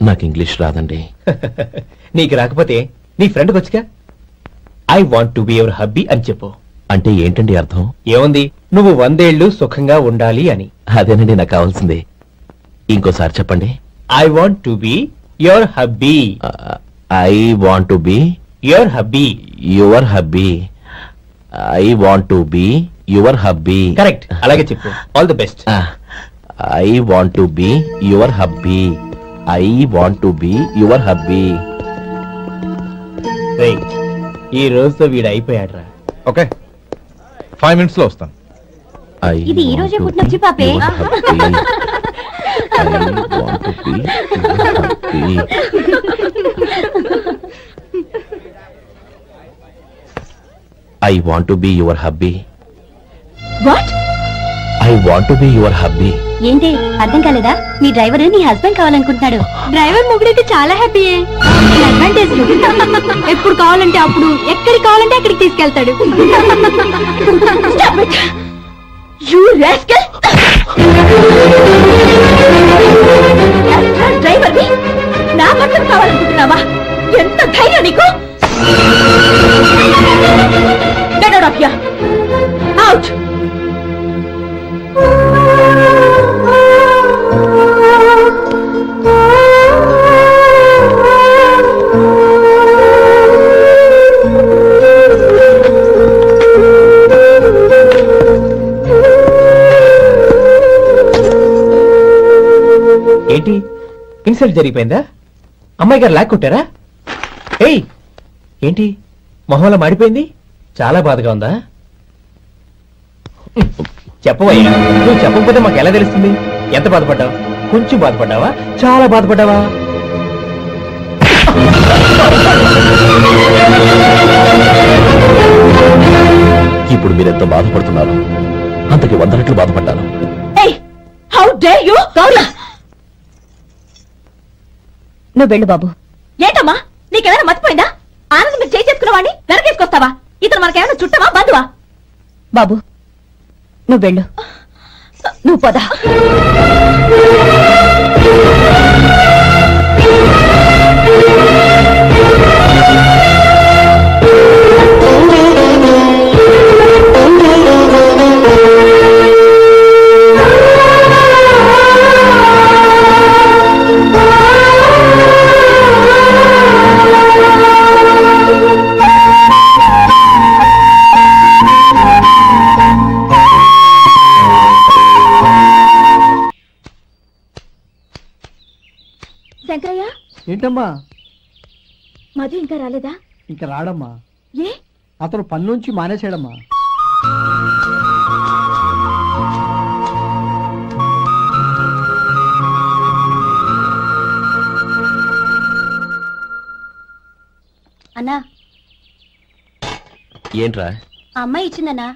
Speaker 2: నాకు ఇంగ్లీష్ రాదండి.
Speaker 13: నీకు రాకపోతే నీ ఫ్రెండ్కి వచ్చిగా I want to be your hubby అని చెప్పు.
Speaker 2: అంటే ఏంటండి అర్థం?
Speaker 13: ఏముంది, నువ్వు 100 ఏళ్ళు సుఖంగా ఉండాలి అని.
Speaker 2: అదేనండి నాకు కావాల్సింది. ఇంకోసారి చెప్పండి.
Speaker 13: I want to be your hubby.
Speaker 2: I want to be
Speaker 13: your hubby.
Speaker 2: Your hubby. I want to be your hubby.
Speaker 13: Correct, అలాగే చెప్పు. All the best.
Speaker 2: I want to be your hubby. I want to be your hubby.
Speaker 13: ఈ రోజుతో వీడు అయిపోయాడ్రా.
Speaker 4: Okay 5 minutes లో వస్తాను.
Speaker 14: ఇది ఈ రోజే పుట్టినొచ్చి పాపే.
Speaker 2: I want to be your hubby.
Speaker 14: What?
Speaker 2: I want to be your hubby.
Speaker 14: ఏంటి అర్థం కాలేదా? మీ డ్రైవర్ నీ హస్బెండ్ కావాలనుకుంటున్నాడు. డ్రైవర్ మొగుడైతే చాలా హ్యాపీయే. అడ్వాంటేజ్ ఎప్పుడు కావాలంటే అప్పుడు, ఎక్కడికి కావాలంటే అక్కడికి తీసుకెళ్తాడు. You rascal! డ్రైవర్ నా భర్తను కావాలనుకుంటున్నావా? ఎంత ధైర్యం నీకు? Get out of here! Out!
Speaker 13: ఏంటి ఇన్సల్ట్ జరిగిపోయిందా? అమ్మాయి గారు లాక్కొట్టారా? ఏయ్ ఏంటి మొహంలో మాడిపోయింది? చాలా బాధగా ఉందా? చెప్పవయ్యా, నువ్వు చెప్పకపోతే మాకు ఎలా తెలుస్తుంది? ఎంత బాధపడ్డావు? కొంచెం బాధపడ్డావా? చాలా బాధపడ్డావా?
Speaker 2: ఇప్పుడు మీరెంత బాధపడుతున్నారు, అంతకి 100 రెట్లు బాధపడ్డాను.
Speaker 3: How dare you! నువ్వు వెళ్ళు బాబు. ఏంటమ్మా నీకేమైనా మర్చిపోయిందా? ఆనందం మీరు చేసుకున్న వాడిని వెనకేసుకొస్తావా? ఇతను మనకేమైనా చుట్టమా బంధువా? బాబు నువ్వు వెళ్ళు, నువ్వు పద. శంకరయ్య,
Speaker 1: ఏంటమ్మా?
Speaker 3: మధు ఇంకా రాలేదా?
Speaker 1: ఇంకా రాడమ్మా.
Speaker 3: ఏ?
Speaker 1: అతను పనిలోంచి మానేశాడమ్మా.
Speaker 14: అన్నా,
Speaker 2: ఏంట్రా?
Speaker 14: ఆ అమ్మాయి ఇచ్చిందన్నా.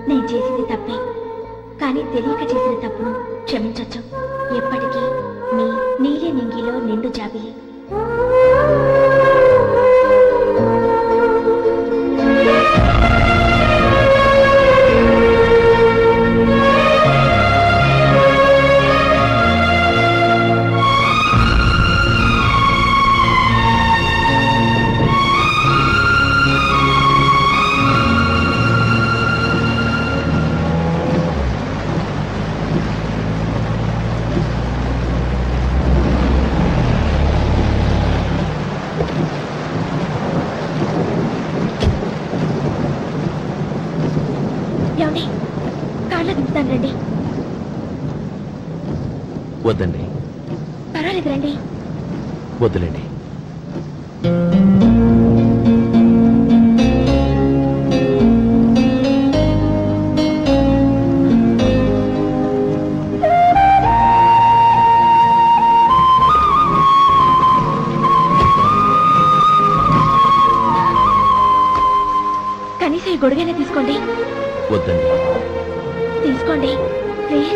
Speaker 3: నేను చేసింది తప్పే, కానీ తెలియక చేసిన తప్పును క్షమించొచ్చు. ఎప్పటికీ మీ నీలి నింగిలో నిండు జాబిలి.
Speaker 2: వద్దండి.
Speaker 3: పర్వాలేదు రండి.
Speaker 2: వద్దులేండి.
Speaker 3: కనీసం ఈ గొడుగైనా తీసుకోండి.
Speaker 2: వద్దండి.
Speaker 3: తీసుకోండి ప్లీజ్.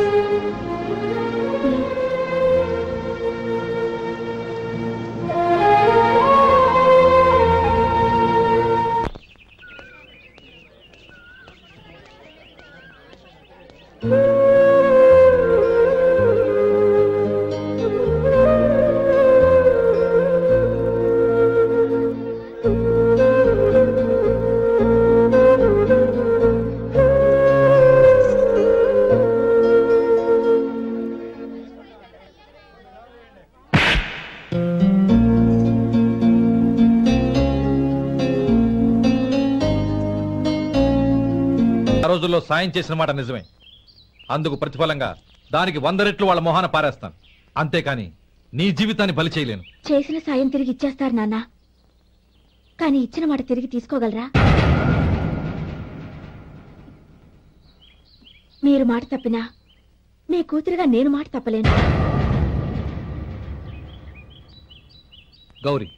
Speaker 4: రోజుల్లో సాయం చేసిన మాట నిజమే. అందుకు ప్రతిఫలంగా దానికి 100 రెట్లు వాళ్ళ మొహాన పారేస్తాను. అంతేకాని నీ జీవితాన్ని బలి చేయలేను.
Speaker 3: చేసిన సాయం తిరిగి ఇచ్చేస్తారు నాన్న, కానీ ఇచ్చిన మాట తిరిగి తీసుకోగలరా? మీరు మాట తప్పినా మీ కూతురుగా నేను మాట తప్పలేను.
Speaker 4: గౌరీ,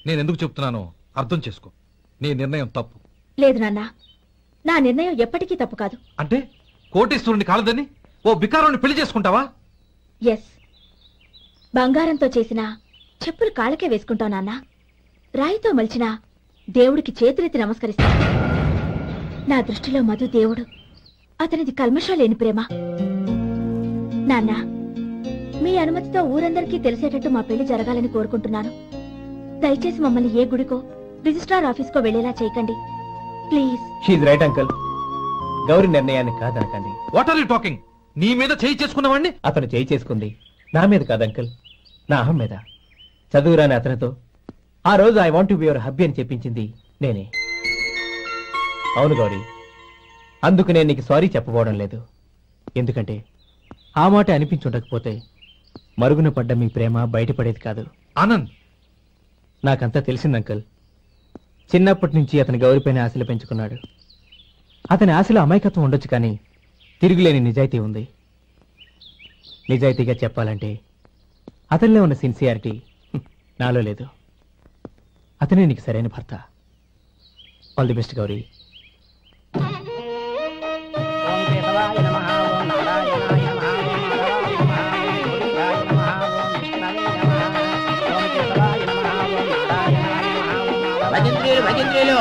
Speaker 4: నేనెందుకు చెప్తున్నానో అర్థం చేసుకో. నీ నిర్ణయం తప్పు.
Speaker 3: లేదు నాన్న, నా నిర్ణయం ఎప్పటికీ తప్పు కాదు.
Speaker 4: అంటే కోటీశ్వరుని కాలదని ఓ బికారాన్ని పెళ్లి చేసుకుంటావా?
Speaker 3: ఎస్, బంగారంతో చేసిన చెప్పులు కాళ్ళకే వేసుకుంటావు నాన్న. రాయితో మలిచిన దేవుడికి చేతులెత్తి నమస్కరిస్తా. నా దృష్టిలో మధు దేవుడు, అతనిది కల్మషం లేని ప్రేమ. నాన్న, మీ అనుమతితో ఊరందరికీ తెలిసేటట్టు మా పెళ్లి జరగాలని కోరుకుంటున్నాను. దయచేసి మమ్మల్ని ఏ గుడికో రిజిస్ట్రార్ ఆఫీస్కో వెళ్లేలా చేయకండి please.
Speaker 13: She's right uncle. Gauri నిర్ణయాన్ని కాదనకండి.
Speaker 4: What are you talking? నీ మీద చేయి చేసుకున్నవాడిని
Speaker 13: అతను చేయి చేసుకుంది నా మీద కాదు అంకుల్, నా అహం మీద. చదువురాని అతనితో ఆ రోజు I want to be your hubby అని చెప్పించింది నేనే. అవును గౌరీ, అందుకు నేను నీకు సారీ చెప్పబోవడం లేదు. ఎందుకంటే ఆ మాట అనిపించుండకపోతే మరుగున పడ్డ మీ ప్రేమ బయటపడేది కాదు.
Speaker 4: ఆనంద్,
Speaker 13: నాకంతా తెలిసింది అంకుల్. చిన్నప్పటి నుంచి అతని గౌరీపైన ఆశలు పెంచుకున్నాడు. అతని ఆశలో అమాయకత్వం ఉండొచ్చు, కానీ తిరుగులేని నిజాయితీ ఉంది. నిజాయితీగా చెప్పాలంటే అతనిలో ఉన్న సిన్సియారిటీ నాలో లేదు. అతనే నీకు సరైన భర్త. All the best Gauri.
Speaker 11: భజంత్రీలు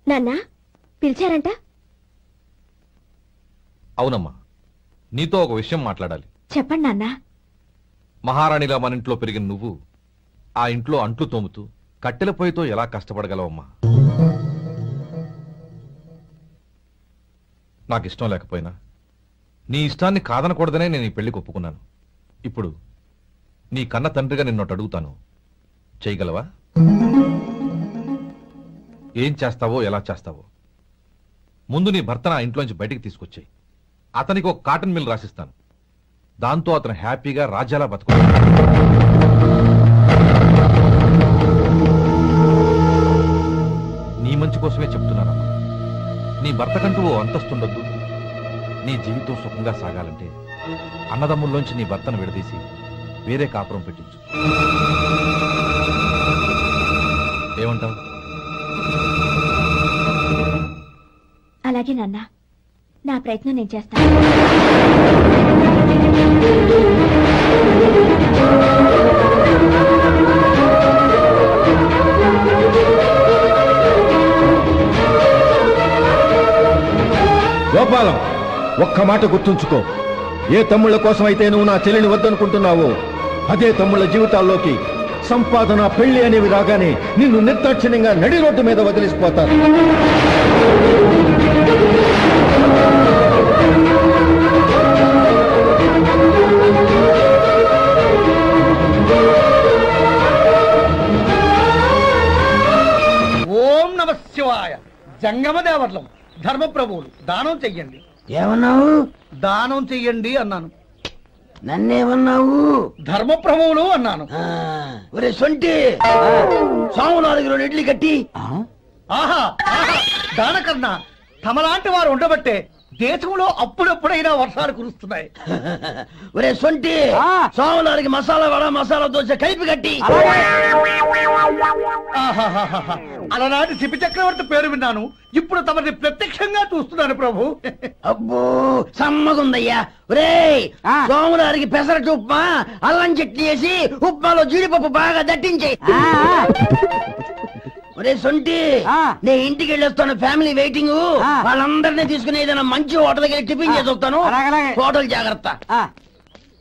Speaker 3: నాన్న పిలిచారంట?
Speaker 4: అవునమ్మా, నీతో ఒక విషయం మాట్లాడాలి.
Speaker 3: చెప్పండి నాన్న.
Speaker 4: మహారాణిలా మన ఇంట్లో పెరిగిన నువ్వు ఆ ఇంట్లో అంట్లు తోముతూ కట్టెల పొయ్యితో ఎలా కష్టపడగలవమ్మా? నాకు ఇష్టం లేకపోయినా నీ ఇష్టాన్ని కాదనకూడదనే నేను ఈ పెళ్లికి ఒప్పుకున్నాను. ఇప్పుడు నీ కన్న తండ్రిగా నిన్నొకటి అడుగుతాను, చేయగలవా? ఏం చేస్తావో, ఎలా చేస్తావో ముందు నీ భర్తను ఆ ఇంట్లోంచి బయటికి తీసుకొచ్చాయి. అతనికి ఒక కాటన్ మిల్ రాసిస్తాను. దాంతో అతను హ్యాపీగా రాజ్యాలా బతుకుతాడు. నీ మంచి కోసమే చెప్తున్నానమ్మా. నీ భర్తకంటూ ఓ అంతస్తుండొద్దు. నీ జీవితం సుఖంగా సాగాలంటే అన్నదమ్ముల్లోంచి నీ భర్తను విడదీసి వేరే కాపురం పెట్టించు. ఏమంటావు?
Speaker 3: అలాగే నాన్న, నా ప్రయత్నం నేను చేస్తాను.
Speaker 16: గోపాలం, ఒక్క మాట గుర్తుంచుకో. ఏ తమ్ముళ్ళ కోసం అయితే నువ్వు నా చెల్లిని వద్దనుకుంటున్నావో అదే తమ్ముళ్ళ జీవితాల్లోకి సంపాదన, పెళ్లి అనేవి రాగానే నిన్ను నిర్దాక్షిణ్యంగా నడి రోడ్డు మీద వదిలిసిపోతారు.
Speaker 17: దేవాయ జంగమ దేవర్లం ధర్మప్రభువులు దానం చెయ్యండి.
Speaker 6: ఏమన్నావు?
Speaker 17: దానం చెయ్యండి అన్నాను.
Speaker 6: నన్నేమన్నావు?
Speaker 17: ధర్మప్రభువులు అన్నాను.
Speaker 6: ఒరే సొంటి సాము 4 ఇడ్లీ కట్టి.
Speaker 17: ఆహా దానకన్నా తమలాంటి వారు ఉండబట్టే దేశంలో అప్పుడప్పుడైనా వర్షాలు కురుస్తున్నాయి.
Speaker 6: ఒరే సొంటి సాములారికి మసాలా వడ మసాలా దోశ కలిపి కట్టి.
Speaker 17: అలనాటి శిపి చక్రవర్తి పేరు విన్నాను, ఇప్పుడు తమని ప్రత్యక్షంగా చూస్తున్నాను ప్రభు.
Speaker 6: అబ్బో సమ్మగుందయ్యా. ఒరే సోములారికి పెసరట్టు ఉప్మా అల్లం చట్నీ వేసి ఉప్మాలో జీడిపప్పు బాగా దట్టించే. ఒరే సొంటి నేను ఇంటికి వెళ్ళొస్తాను, ఫ్యామిలీ వెయిటింగ్. వాళ్ళందరినీ తీసుకుని ఏదైనా మంచి హోటల్ దగ్గర టిఫిన్ చేసి వస్తాను. హోటల్ జాగ్రత్త.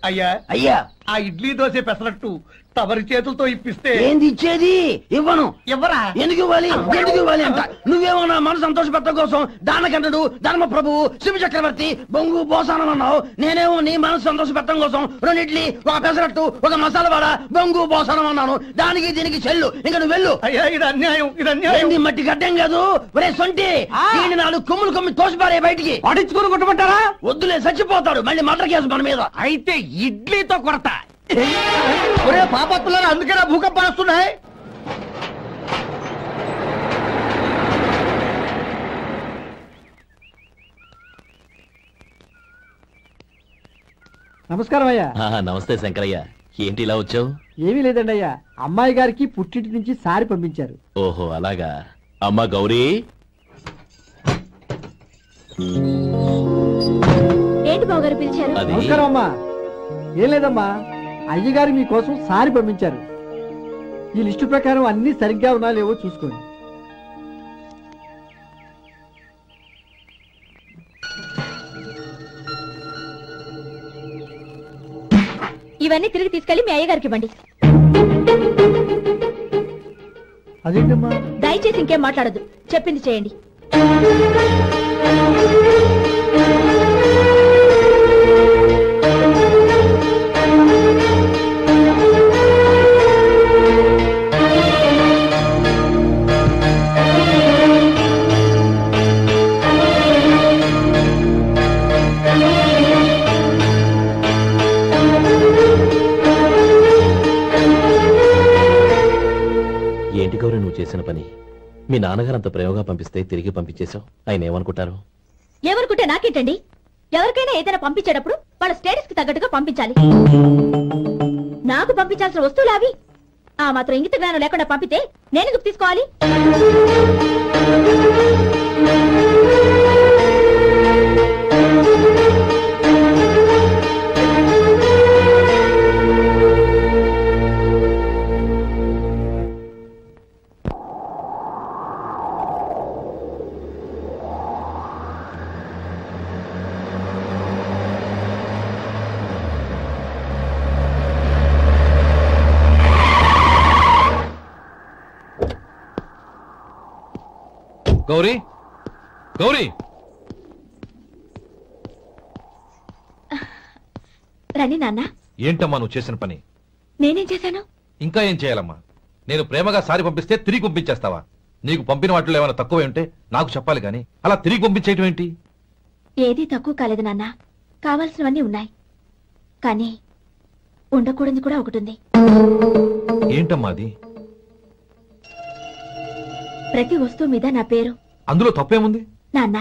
Speaker 17: అయ్యా
Speaker 6: అయ్యా
Speaker 17: ఆ ఇడ్లీ దోశ పెసరట్టు తమరి చేతులతో ఇప్పిస్తే.
Speaker 6: ఏంది ఇచ్చేది? ఇవ్వను.
Speaker 17: ఎవరా?
Speaker 6: ఎందుకు ఇవ్వాలి? ఎందుకు ఇవ్వాలి అంట? నువ్వేమో నా మనసు సంతోషపెట్టడం కోసం దానకంటుడు ధర్మ ప్రభువు శివ చక్రవర్తి బొంగు బోసానం అన్నావు. నేనేమో నీ మనసు సంతోషపెట్టడం కోసం 2 ఇడ్లీ 1 పెసరట్టు 1 మసాలా వడ బొంగు బోసానం అన్నాను. దానికి దీనికి చెల్లు. ఇంకా నువ్వు వెళ్ళు.
Speaker 17: అయ్యా ఇది అన్యాయం, ఇది అన్యాయం.
Speaker 6: ఏంది మట్టి గడ్డం కాదు. ఒరే సొంటి దీన్ని 4 కొమ్ములు కొమ్మి తోసిపారే బయటికి.
Speaker 17: పడించుకుని కొట్టమంటారా?
Speaker 6: వద్దులే చచ్చిపోతాడు మళ్ళీ మర్డర్ కేసు మన మీద.
Speaker 17: అయితే ఇడ్లీతో కొరత. ఒరే పాపత్తులారా అందుకేనా భూకంపాలు వస్తున్నాయి?
Speaker 1: నమస్కారం అయ్యా.
Speaker 2: నమస్తే శంకరయ్య, ఏంటి ఇలా వచ్చావు?
Speaker 1: ఏమీ లేదండి అయ్యా, అమ్మాయి గారికి పుట్టింటి నుంచి సారి పంపించారు.
Speaker 2: ఓహో అలాగా. అమ్మా గౌరీ.
Speaker 3: ఏంటి బావగారు పిలిచారు?
Speaker 1: నమస్కారం అమ్మా. ఏం లేదమ్మా, అయ్యగారు మీకోసం సారి పంపించారు. ఈ లిస్టు ప్రకారం అన్ని సరిగ్గా ఉన్నా లేవో చూసుకోండి.
Speaker 3: ఇవన్నీ తిరిగి తీసుకెళ్లి మీ అయ్యగారికి ఇవ్వండి.
Speaker 1: అదేంటమ్మా?
Speaker 3: దయచేసి ఇంకేం మాట్లాడద్దు, చెప్పింది చేయండి.
Speaker 2: ఏంటి గౌరీ నువ్వు చేసిన పని? మీ నాన్నగారు అంత ప్రేమగా పంపిస్తే తిరిగి పంపించేశావు. ఆయన ఏమనుకుంటారు?
Speaker 3: ఏమనుకుంటే నాకేంటండి? ఎవరికైనా ఏదైనా పంపించేటప్పుడు వాళ్ళ స్టేటస్ కి తగ్గట్టుగా పంపించాలి. నాకు పంపించాల్సిన వస్తువులు అవి. ఆ మాత్రం ఇంగిత జ్ఞానం లేకుండా పంపితే నేనెందుకు తీసుకోవాలి?
Speaker 4: గౌరీ, గౌరీ,
Speaker 3: రండి నాన్న.
Speaker 4: ఏంటమ్మా నువ్వు చేసిన పని?
Speaker 3: నేనేం చేశాను?
Speaker 4: ఇంకా ఏం చేయాలమ్మా? నేను ప్రేమగా సారి పంపిస్తే తిరిగి పంపించేస్తావా? నీకు పంపిన వాటిలో ఏమైనా తక్కువ ఉంటే నాకు చెప్పాలి గాని అలా తిరిగి పంపించేయటం ఏంటి?
Speaker 3: ఏదీ తక్కువ కాలేదు నాన్న, కావాల్సినవన్నీ ఉన్నాయి. కానీ ఉండకూడదు కూడా ఒకటి ఉంది.
Speaker 4: ఏంటమ్మా అది?
Speaker 3: ప్రతి వస్తువు మీద నా పేరు.
Speaker 4: అందులో తప్పేముంది?
Speaker 3: నాన్న,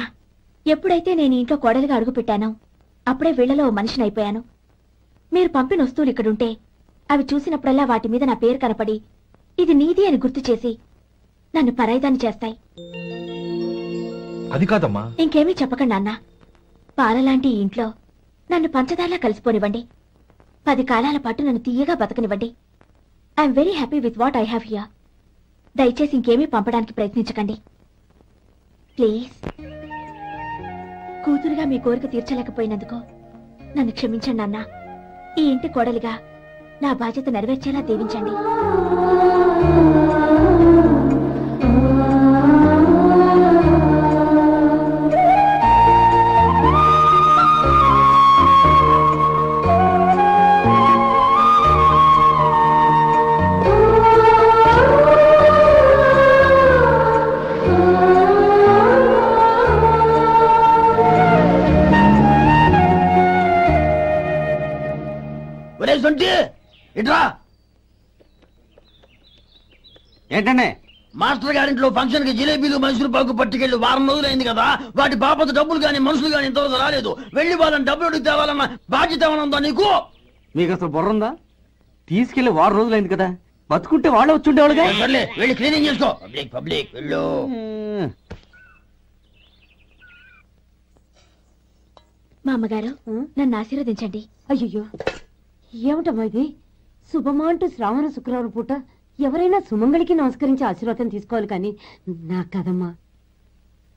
Speaker 3: ఎప్పుడైతే నేను ఇంట్లో కోడలిగా అడుగు పెట్టానో అప్పుడే వీళ్లలో ఓ మనిషిని అయిపోయాను. మీరు పంపిన వస్తువులు ఇక్కడుంటే అవి చూసినప్పుడల్లా వాటి మీద నా పేరు కనపడి ఇది నీది అని గుర్తు చేసి నన్ను పరాయిదాన్ని చేస్తాయి.
Speaker 4: అది కాదమ్మా.
Speaker 3: ఇంకేమీ చెప్పకండి నాన్న. పాలలాంటి ఈ ఇంట్లో నన్ను పంచదారలా కలిసిపోనివ్వండి. 10 కాలాల పాటు నన్ను తీయగా బతకనివ్వండి. I'm very happy with what I have here. దయచేసి ఇంకేమీ పంపడానికి ప్రయత్నించకండి ప్లీజ్. కూతురుగా మీ కోరిక తీర్చలేకపోయినందుకు నన్ను క్షమించండి నాన్న. ఈ ఇంటి కోడలిగా నా బాధ్యత నెరవేర్చేలా దీవించండి.
Speaker 6: ఇట్రా.
Speaker 17: ఏంటండి?
Speaker 6: మాస్టర్ గారింట్లో ఫంక్షన్ కి జిలేబీలు మైసూరు పాకు పట్టుకెళ్ళి వారం రోజులైంది కదా, వాటి బాపత డబ్బులు కానీ మనుషులు కానీ ఇంతవరకు రాలేదు. వెళ్ళి వాళ్ళని డబ్బులు అడిగి తేవాలన్న బాధ్యత ఏమైనా ఉందా నీకు?
Speaker 17: మీకు అసలు బుర్ర ఉందా? తీసుకెళ్లి 6 రోజులైంది కదా, బతుకుంటే వాళ్ళే వచ్చి ఉండేవాళ్ళుగా.
Speaker 6: సర్లే వెళ్ళి క్లీనింగ్ చేసుకో. పబ్లిక్ వెళ్ళు.
Speaker 3: మా అమ్మగారు నన్ను ఆశీర్వదించండి.
Speaker 7: అయ్యో ఏమిటమ్మా ఇది? శుభమా అంటూ శ్రావణ శుక్రవారం పూట ఎవరైనా సుమంగళికి నమస్కరించి ఆశీర్వాదం తీసుకోవాలి కానీ నా కదమ్మా.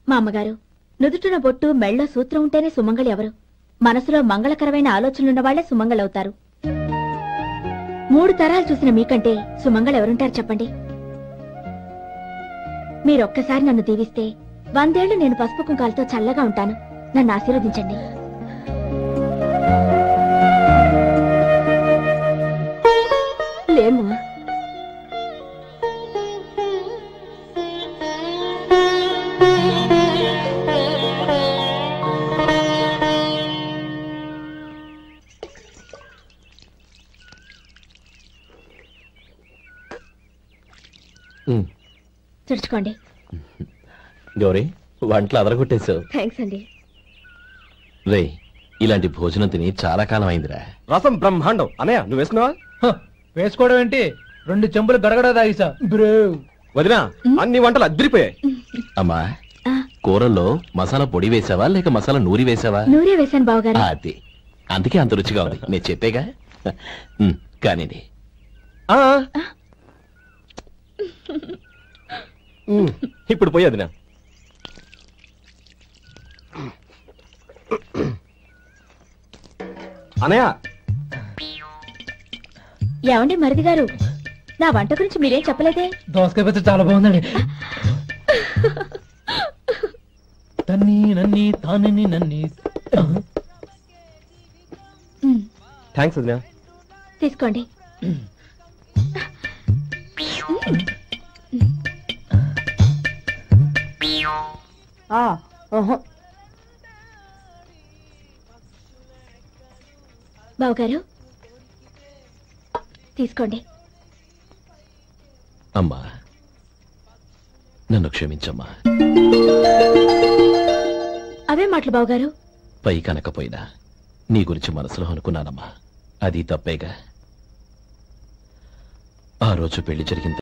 Speaker 3: మా అమ్మగారు నుదుటిన బొట్టు మెళ్ళో సూత్రం ఉంటేనే సుమంగళి ఎవరు? మనసులో మంగళకరమైన ఆలోచనలున్న వాళ్లే సుమంగళవుతారు. 3 తరాలు చూసిన మీకంటే సుమంగళ ఎవరుంటారు చెప్పండి? మీరొక్కసారి నన్ను దీవిస్తే 100 ఏళ్లు నేను పసుపు కుంకాలతో చల్లగా ఉంటాను. నన్ను ఆశీర్వదించండి.
Speaker 7: లేమ్మా.
Speaker 3: తుడుచుకోండి.
Speaker 2: గౌరీ వంటలు అదరగొట్టేశావు.
Speaker 3: థ్యాంక్స్ అండి.
Speaker 2: రే ఇలాంటి భోజనం తిని చాలా కాలం అయిందిరా.
Speaker 8: రసం బ్రహ్మాండం. అనయ్య నువ్వు వేసుకున్నావా?
Speaker 9: వేసుకోవడం ఏంటి, 2 చెంబులు గడగడ తాగిసా.
Speaker 8: వదినా అన్ని వంటలు అద్దరిపోయాయి.
Speaker 2: అమ్మా కూరల్లో మసాలా పొడి వేసావా లేక మసాలా నూరి వేసావా?
Speaker 3: నూరే వేశాను బావగారు.
Speaker 2: అది అందుకే అంత రుచిగా ఉంది. నేను చెప్పేగా. కానివ్వండి.
Speaker 8: ఇప్పుడు పోయి వదినా. అనయ్య
Speaker 3: ఏమండి మరిది గారు, నా వంట గురించి మీరేం చెప్పలేదే?
Speaker 9: దోసకాయ పచ్చడి చాలా బాగుందండి. తన్ని నన్ని తానని నన్ని.
Speaker 8: థ్యాంక్స్ వదినా.
Speaker 3: తీసుకోండి. బావగారు తీసుకోండి.
Speaker 2: అమ్మా నన్ను క్షమించమ్మా.
Speaker 3: అవే మాటలు బావగారు.
Speaker 2: పై కనకపోయినా నీ గురించి మనసులో అనుకున్నానమ్మా. అది తప్పేగా. ఆ రోజు పెళ్లి జరిగిన